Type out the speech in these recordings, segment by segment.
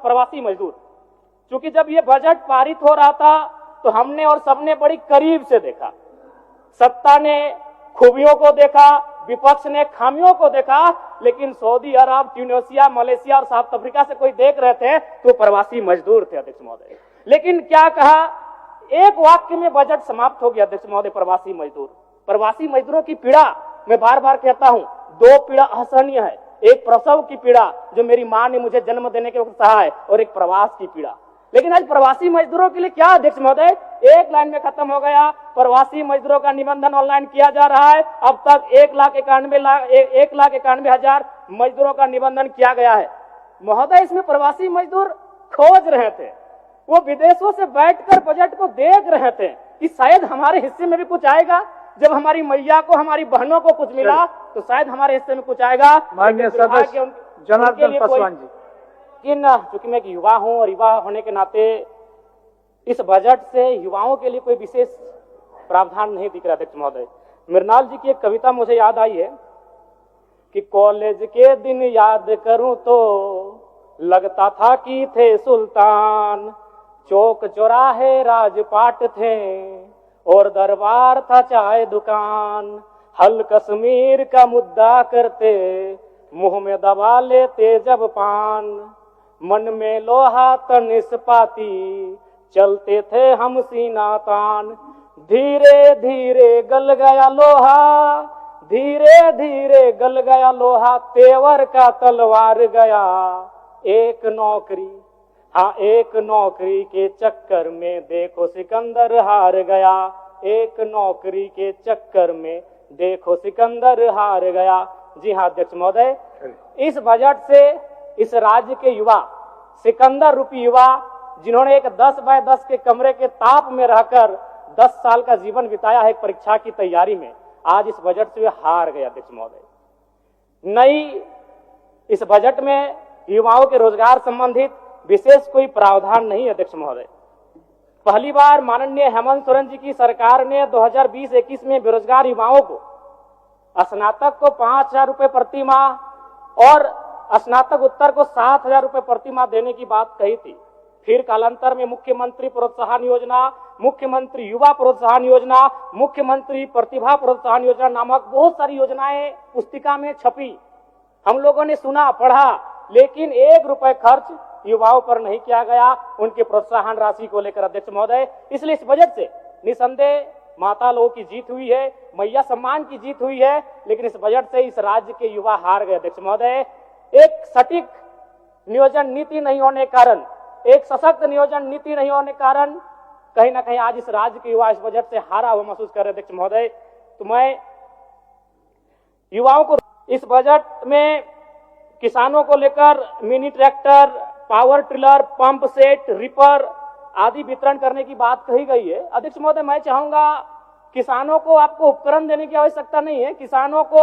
प्रवासी मजदूर। क्योंकि जब ये बजट पारित हो रहा था तो हमने और सबने बड़ी करीब से देखा, सत्ता ने खूबियों को देखा, विपक्ष ने खामियों को देखा, लेकिन सऊदी अरब, ट्यूनीशिया, मलेशिया और साउथ अफ्रीका से कोई देख रहे थे तो प्रवासी मजदूर थे अध्यक्ष महोदय। लेकिन क्या कहा, एक वाक्य में बजट समाप्त हो गया अध्यक्ष महोदय, प्रवासी मजदूर। प्रवासी मजदूरों की पीड़ा मैं बार बार कहता हूं, दो पीड़ा असहनीय है, एक प्रसव की पीड़ा जो मेरी मां ने मुझे जन्म देने के वक्त सहा है, और एक प्रवास की पीड़ा। लेकिन आज प्रवासी मजदूरों के लिए क्या अध्यक्ष महोदय, एक लाइन में खत्म हो गया। प्रवासी मजदूरों का निबंधन ऑनलाइन किया जा रहा है। अब तक 1,91,000 मजदूरों का निबंधन किया गया है। महोदय, इसमें प्रवासी मजदूर खोज रहे थे, वो विदेशों से बैठकर बजट को देख रहे थे कि शायद हमारे हिस्से में भी कुछ आएगा। जब हमारी मैया को, हमारी बहनों को कुछ मिला तो शायद हमारे हिस्से में कुछ आएगा। माननीय सदस्य जनार्दन पासवान जी। चूंकि मैं एक युवा हूं और युवा होने के नाते इस बजट से युवाओं के लिए कोई विशेष प्रावधान नहीं दिख रहा अध्यक्ष महोदय। मृणाल जी की एक कविता मुझे याद आई है कि कॉलेज के दिन याद करूं तो लगता था कि थे सुल्तान, चौक चौराहे राजपाट थे और दरबार था चाय दुकान। हल कश्मीर का मुद्दा करते, मुंह में दबा लेते जब पान। मन में लोहा तन इस्पाती, चलते थे हम सीना तान। धीरे धीरे गल गया लोहा, धीरे धीरे गल गया लोहा, तेवर का तलवार गया। एक नौकरी, हाँ एक नौकरी के चक्कर में देखो सिकंदर हार गया। एक नौकरी के चक्कर में देखो सिकंदर हार गया। जी हाँ अध्यक्ष महोदय, इस बजट से इस राज्य के युवा, सिकंदर रूपी युवा, जिन्होंने एक 10 बाय 10 के कमरे के ताप में रहकर 10 साल का जीवन बिताया है परीक्षा की तैयारी में, आज इस बजट से वे हार गए अध्यक्ष महोदय। नई इस बजट में युवाओं के रोजगार संबंधित विशेष कोई प्रावधान नहीं अध्यक्ष महोदय। पहली बार माननीय हेमंत सोरेन जी की सरकार ने 2020-21 में बेरोजगार युवाओं को, स्नातक को 5,000 रुपए प्रति माह और स्नातक उत्तर को 7,000 रुपए प्रति माह देने की बात कही थी। फिर कालांतर में मुख्यमंत्री प्रोत्साहन योजना, मुख्यमंत्री युवा प्रोत्साहन योजना, मुख्यमंत्री प्रतिभा प्रोत्साहन योजना नामक बहुत सारी योजनाएं पुस्तिका में छपी। हम लोगों ने सुना, पढ़ा, लेकिन 1 रुपए खर्च युवाओं पर नहीं किया गया उनके प्रोत्साहन राशि को लेकर अध्यक्ष महोदय। इसलिए इस बजट से निसंदेह माता लोगों की जीत हुई है, मैया सम्मान की जीत हुई है, लेकिन इस बजट से इस राज्य के युवा हार गए अध्यक्ष महोदय। एक सटीक नियोजन नीति नहीं होने के कारण, एक सशक्त नियोजन नीति नहीं होने के कारण कहीं ना कहीं आज इस राज्य के युवा इस बजट से हारा हुआ महसूस कर रहे अध्यक्ष महोदय। तो मैं युवाओं को इस बजट में किसानों को लेकर mini tractor, power tiller, pump set, ripper आदि वितरण करने की बात कही गई है। अध्यक्ष महोदय, मैं चाहूंगा किसानों को आपको उपकरण देने की आवश्यकता नहीं है। किसानों को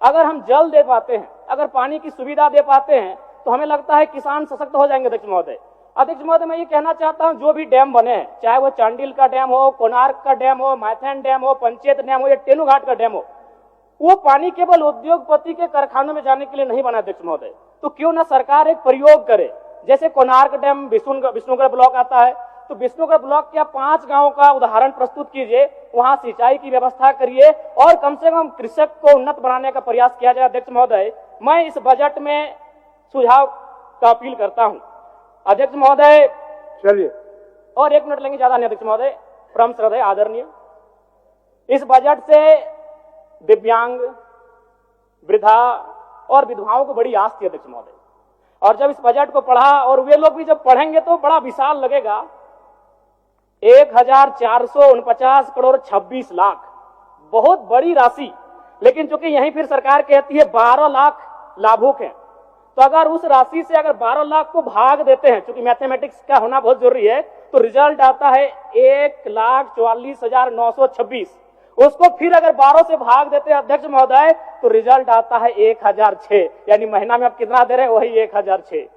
अगर हम जल दे पाते हैं, अगर पानी की सुविधा दे पाते हैं तो हमें लगता है किसान सशक्त हो जाएंगे अध्यक्ष महोदय। अध्यक्ष महोदय, मैं ये कहना चाहता हूं, जो भी डैम बने हैं, चाहे वो चांडिल का डैम हो, कोणार्क का डैम हो, मैथन डैम हो, पंचेत डैम हो या टेलूघाट का डैम हो, वो पानी केवल उद्योगपति के कारखानों में जाने के लिए नहीं बना अध्यक्ष महोदय। तो क्यों ना सरकार एक प्रयोग करे, जैसे कोणार्क डैम विष्णुगढ़ ब्लॉक आता है, तो विष्णुगढ़ ब्लॉक के 5 गांवों का उदाहरण प्रस्तुत कीजिए, वहां सिंचाई की व्यवस्था करिए और कम से कम कृषक को उन्नत बनाने का प्रयास किया जाए। अध्यक्ष महोदय, मैं इस बजट में सुझाव का अपील करता हूं अध्यक्ष महोदय। चलिए, और 1 मिनट लेंगे, ज्यादा नहीं अध्यक्ष महोदय। परम श्रद्धेय आदरणीय, इस बजट से दिव्यांग, वृद्धा और विधवाओं को बड़ी आस थी अध्यक्ष महोदय, और जब इस बजट को पढ़ा, और वे लोग भी जब पढ़ेंगे तो बड़ा विशाल लगेगा। 1,449 करोड़ 26 लाख, बहुत बड़ी राशि। लेकिन चूंकि यहीं फिर सरकार कहती है 12 लाख लाभुक हैं, तो अगर उस राशि से अगर 12 लाख को भाग देते हैं, चूंकि मैथमेटिक्स का होना बहुत जरूरी है, तो रिजल्ट आता है 1,44,926। उसको फिर अगर 12 से भाग देते हैं अध्यक्ष महोदय, तो रिजल्ट आता है 1,006। यानी महीना में आप कितना दे रहे हैं, वही 1,006।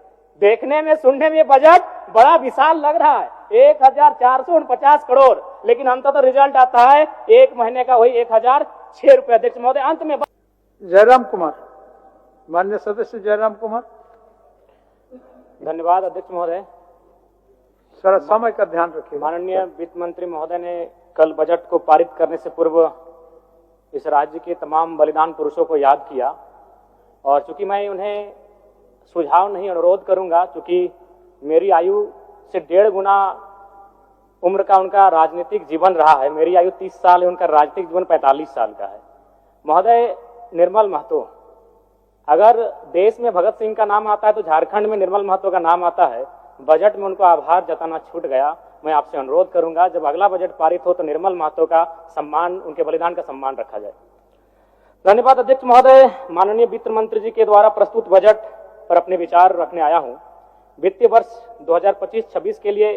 देखने में, सुनने में बजट बड़ा विशाल लग रहा है, 1,449 करोड़, लेकिन अंततः रिजल्ट आता है एक महीने का वही 1,006 रुपए। अध्यक्ष महोदय, अंत में जयराम कुमार, माननीय सदस्य जयराम कुमार। धन्यवाद अध्यक्ष महोदय। सर समय का ध्यान रखिए। माननीय वित्त मंत्री महोदय ने कल बजट को पारित करने से पूर्व इस राज्य के तमाम बलिदान पुरुषों को याद किया, और चूंकि मैं उन्हें सुझाव नहीं अनुरोध करूंगा, चूंकि मेरी आयु से 1.5 गुना उम्र का उनका राजनीतिक जीवन रहा है। मेरी आयु 30 साल है, उनका राजनीतिक जीवन 45 साल का है। महोदय, निर्मल महतो, अगर देश में भगत सिंह का नाम आता है तो झारखंड में निर्मल महतो का नाम आता है। बजट में उनको आभार जताना छूट गया। मैं आपसे अनुरोध करूंगा, जब अगला बजट पारित हो तो निर्मल महतो का सम्मान, उनके बलिदान का सम्मान रखा जाए। धन्यवाद अध्यक्ष महोदय। माननीय वित्त मंत्री जी के द्वारा प्रस्तुत बजट पर अपने विचार रखने आया हूं। वित्तीय वर्ष 2025-26 के लिए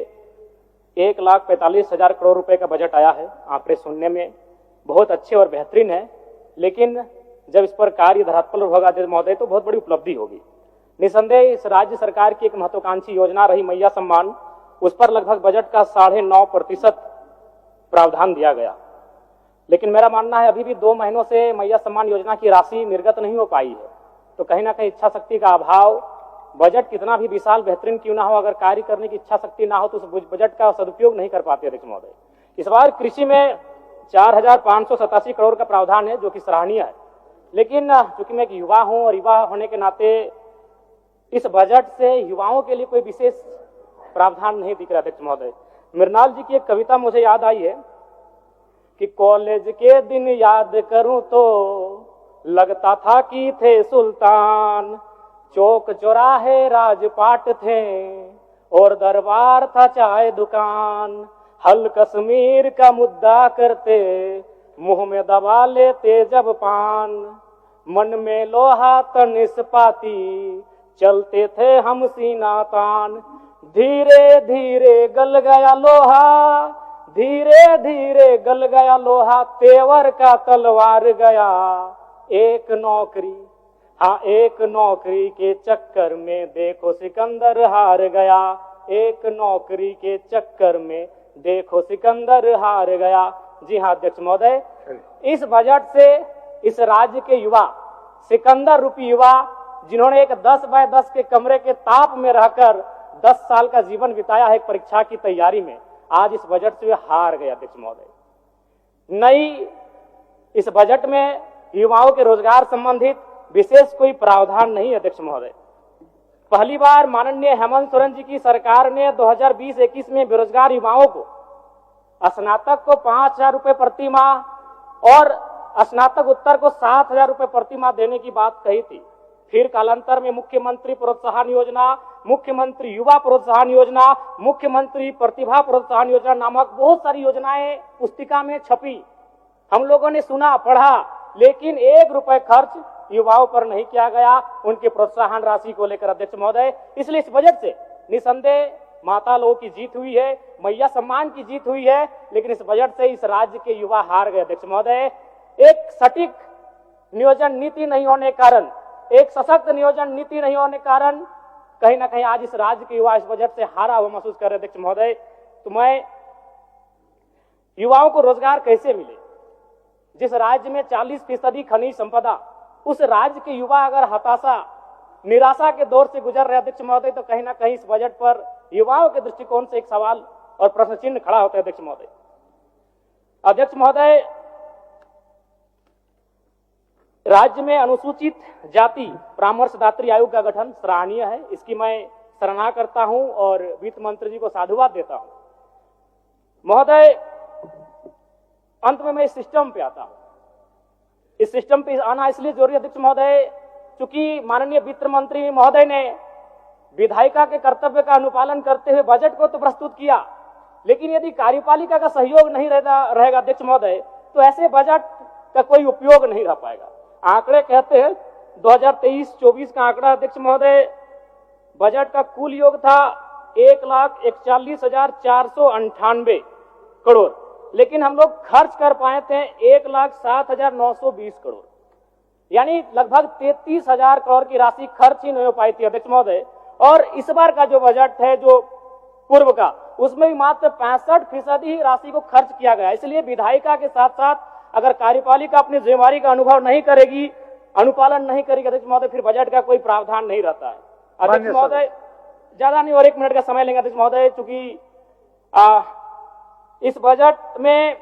1,45,000 करोड़ रुपए का बजट आया है। आंकड़े सुनने में बहुत अच्छे और बेहतरीन है, लेकिन जब इस पर कार्य धरातल पर होगा महोदय तो बहुत बड़ी उपलब्धि होगी। निसंदेह इस राज्य सरकार की एक महत्वाकांक्षी योजना रही मैया सम्मान, उस पर लगभग बजट का 9.5% प्रावधान दिया गया। लेकिन मेरा मानना है अभी भी 2 महीनों से मैया सम्मान योजना की राशि निर्गत नहीं हो पाई है। तो कहीं ना कहीं इच्छा शक्ति का अभाव, बजट कितना भी विशाल बेहतरीन क्यों ना हो, अगर कार्य करने की इच्छा शक्ति ना हो तो उस बजट का सदुपयोग नहीं कर पाते अध्यक्ष महोदय। इस बार कृषि में 4,587 करोड़ का प्रावधान है, जो कि सराहनीय है। लेकिन चूंकि मैं एक युवा हूं और युवा होने के नाते इस बजट से युवाओं के लिए कोई विशेष प्रावधान नहीं दिख रहा अध्यक्ष महोदय। मृणाल जी की एक कविता मुझे याद आई है कि कॉलेज के दिन याद करूं तो लगता था कि थे सुल्तान, चौक चौराहे राजपाट थे और दरबार था चाय दुकान, हल कश्मीर का मुद्दा करते मुंह में दबा लेते जब पान, मन में लोहा तन इस्पाती चलते थे हम सीना तान, धीरे धीरे गल गया लोहा, धीरे धीरे गल गया लोहा, तेवर का तलवार गया, एक नौकरी, हाँ एक नौकरी के चक्कर में देखो सिकंदर हार गया, एक नौकरी के चक्कर में देखो सिकंदर हार गया। जी हाँ अध्यक्ष महोदय, इस बजट से इस राज्य के युवा, सिकंदर रूपी युवा, जिन्होंने एक 10 बाय 10 के कमरे के ताप में रहकर 10 साल का जीवन बिताया है परीक्षा की तैयारी में, आज इस बजट से वे हार गए अध्यक्ष महोदय। नई इस बजट में युवाओं के रोजगार संबंधित विशेष कोई प्रावधान नहीं अध्यक्ष महोदय। पहली बार माननीय हेमंत सोरेन जी की सरकार ने 2020-21 में बेरोजगार युवाओं को, स्नातक को 5,000 रुपए प्रति माह और स्नातक उत्तर को 7,000 रुपए प्रति माह देने की बात कही थी। फिर कालांतर में मुख्यमंत्री प्रोत्साहन योजना, मुख्यमंत्री युवा प्रोत्साहन योजना, मुख्यमंत्री प्रतिभा प्रोत्साहन योजना नामक बहुत सारी योजनाएं पुस्तिका में छपी। हम लोगों ने सुना, पढ़ा, लेकिन 1 रुपए खर्च युवाओं पर नहीं किया गया उनके प्रोत्साहन राशि को लेकर अध्यक्ष महोदय। इसलिए इस बजट से निसंदेह माता लोगों की जीत हुई है, मैया सम्मान की जीत हुई है, लेकिन इस बजट से इस राज्य के युवा हार गए अध्यक्ष महोदय। एक सटीक नियोजन नीति नहीं होने के कारण, एक सशक्त नियोजन नीति नहीं होने के कारण कहीं ना कहीं आज इस राज्य के युवा इस बजट से हारा हुआ महसूस कर रहे अध्यक्ष महोदय। तो मैं युवाओं को रोजगार कैसे मिले? जिस राज्य में 40% खनिज संपदा, उस राज्य के युवा अगर हताशा, निराशा के दौर से गुजर रहे अध्यक्ष महोदय, तो कहीं ना कहीं इस बजट पर युवाओं के दृष्टिकोण से एक सवाल और प्रश्न चिन्ह खड़ा होता है अध्यक्ष महोदय। अध्यक्ष महोदय, राज्य में अनुसूचित जाति परामर्शदात्री आयोग का गठन सराहनीय है, इसकी मैं सराहना करता हूं और वित्त मंत्री जी को साधुवाद देता हूं। महोदय, अंत में मैं इस सिस्टम पे आता हूं। इस सिस्टम पे आना इसलिए जरूरी अध्यक्ष महोदय, चूंकि माननीय वित्त मंत्री महोदय ने विधायिका के कर्तव्य का अनुपालन करते हुए बजट को तो प्रस्तुत किया, लेकिन यदि कार्यपालिका का सहयोग नहीं रहेगा अध्यक्ष महोदय, तो ऐसे बजट का कोई उपयोग नहीं रह पाएगा। आंकड़े कहते हैं 2023-24 का आंकड़ा अध्यक्ष महोदय, बजट का कुल योग था 1,41,498 करोड़, लेकिन हम लोग खर्च कर पाए थे 1,07,920 करोड़, यानी लगभग 33,000 करोड़ की राशि खर्च ही नहीं हो पाई थी अध्यक्ष महोदय। और इस बार का जो बजट है, जो पूर्व का, उसमें भी मात्र 65% ही राशि को खर्च किया गया। इसलिए विधायिका के साथ साथ अगर कार्यपालिका अपनी जिम्मेवारी का अनुभव नहीं करेगी, अनुपालन नहीं करेगी अध्यक्ष महोदय, फिर बजट का कोई प्रावधान नहीं रहता है। अध्यक्ष महोदय, ज्यादा नहीं और 1 मिनट का समय लेंगे अध्यक्ष महोदय, चूंकि इस बजट में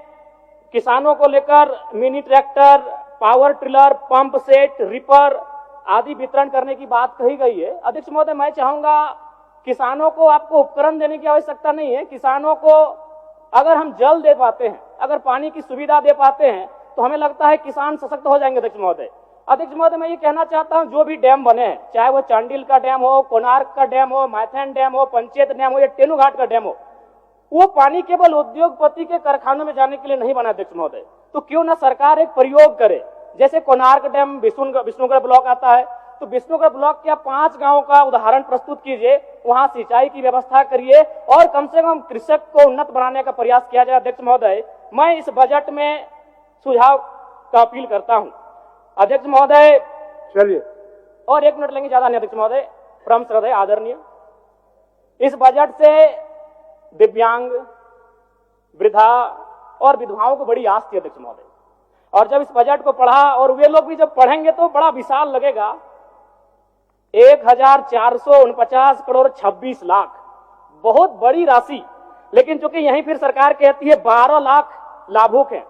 किसानों को लेकर mini tractor, power tiller, pump set, ripper आदि वितरण करने की बात कही गई है। अध्यक्ष महोदय, मैं चाहूंगा किसानों को आपको उपकरण देने की आवश्यकता नहीं है। किसानों को अगर हम जल दे पाते हैं, अगर पानी की सुविधा दे पाते हैं, तो हमें लगता है किसान सशक्त हो जाएंगे। अध्यक्ष महोदय, मैं ये कहना चाहता हूं, जो भी डैम बने हैं, चाहे वो चांडिल का डैम हो, कोणार्क का डैम हो, मैथन डैम हो, पंचेत डैम हो या टेनूघाट का डैम हो, वो पानी केवल उद्योगपति के कारखानों में जाने के लिए नहीं बना। अध्यक्ष महोदय, तो क्यों ना सरकार एक प्रयोग करे, जैसे कोणार्क डैम विष्णुगढ़ ब्लॉक आता है, तो विष्णुगढ़ ब्लॉक के 5 गांवों का उदाहरण प्रस्तुत कीजिए, वहां सिंचाई की व्यवस्था करिए और कम से कम कृषक को उन्नत बनाने का प्रयास किया जाए। अध्यक्ष महोदय, मैं इस बजट में सुझाव का अपील करता हूं। अध्यक्ष महोदय, चलिए और 1 मिनट लेंगे, ज्यादा नहीं अध्यक्ष महोदय। परम श्रद्धेय आदरणीय, इस बजट से दिव्यांग, वृद्धा और विधवाओं को बड़ी आस थी अध्यक्ष महोदय, और जब इस बजट को पढ़ा, और वे लोग भी जब पढ़ेंगे तो बड़ा विशाल लगेगा। 1449 करोड़ 26 लाख, बहुत बड़ी राशि। लेकिन चूंकि यहीं फिर सरकार कहती है 12 लाख लाभुक हैं,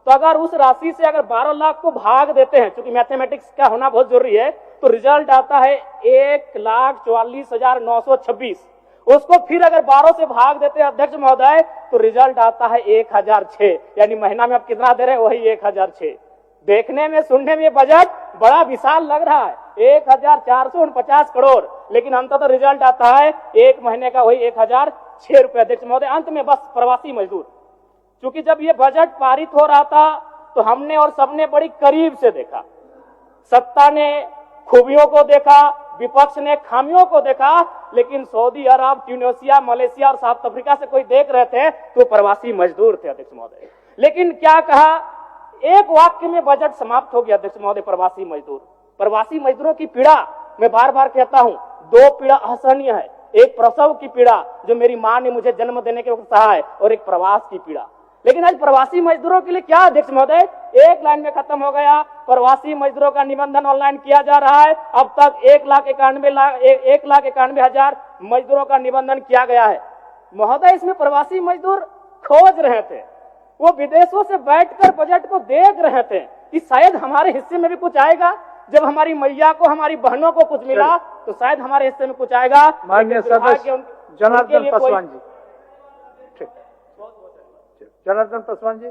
तो अगर उस राशि से अगर 12 लाख को भाग देते हैं, चूंकि मैथमेटिक्स का होना बहुत जरूरी है, तो रिजल्ट आता है 1,44,926। उसको फिर अगर 12 से भाग देते हैं अध्यक्ष महोदय, तो रिजल्ट आता है 1006, यानी महीना में आप कितना दे रहे हैं, वही 1006। देखने में, सुनने में बजट बड़ा विशाल लग रहा है, 1449 करोड़, लेकिन अंततः रिजल्ट आता है 1 महीने का वही 1006 रुपए। अध्यक्ष महोदय, अंत में बस प्रवासी मजदूर, क्योंकि जब ये बजट पारित हो रहा था तो हमने और सबने बड़ी करीब से देखा, सत्ता ने खूबियों को देखा, विपक्ष ने खामियों को देखा, लेकिन सऊदी अरब, ट्यूनीशिया, मलेशिया और साउथ अफ्रीका से कोई देख रहे थे तो प्रवासी मजदूर थे। अध्यक्ष महोदय, लेकिन क्या कहा, एक वाक्य में बजट समाप्त हो गया। अध्यक्ष महोदय, प्रवासी मजदूरों की पीड़ा, मैं बार बार कहता हूं, 2 पीड़ा असहनीय है। एक प्रसव की पीड़ा, जो मेरी मां ने मुझे जन्म देने के वक्त सहा है, और एक प्रवास की पीड़ा। लेकिन आज प्रवासी मजदूरों के लिए क्या अध्यक्ष महोदय, एक लाइन में खत्म हो गया। प्रवासी मजदूरों का निबंधन ऑनलाइन किया जा रहा है। अब तक 1,91,000 मजदूरों का निबंधन किया गया है। महोदय, इसमें प्रवासी मजदूर खोज रहे थे, वो विदेशों से बैठकर बजट को देख रहे थे कि शायद हमारे हिस्से में भी कुछ आएगा। जब हमारी मैया को, हमारी बहनों को कुछ मिला, तो शायद हमारे हिस्से में कुछ आएगा। माननीय सदस्य जनार्दन पासवान जी, ठीक, जनार्दन पासवान जी।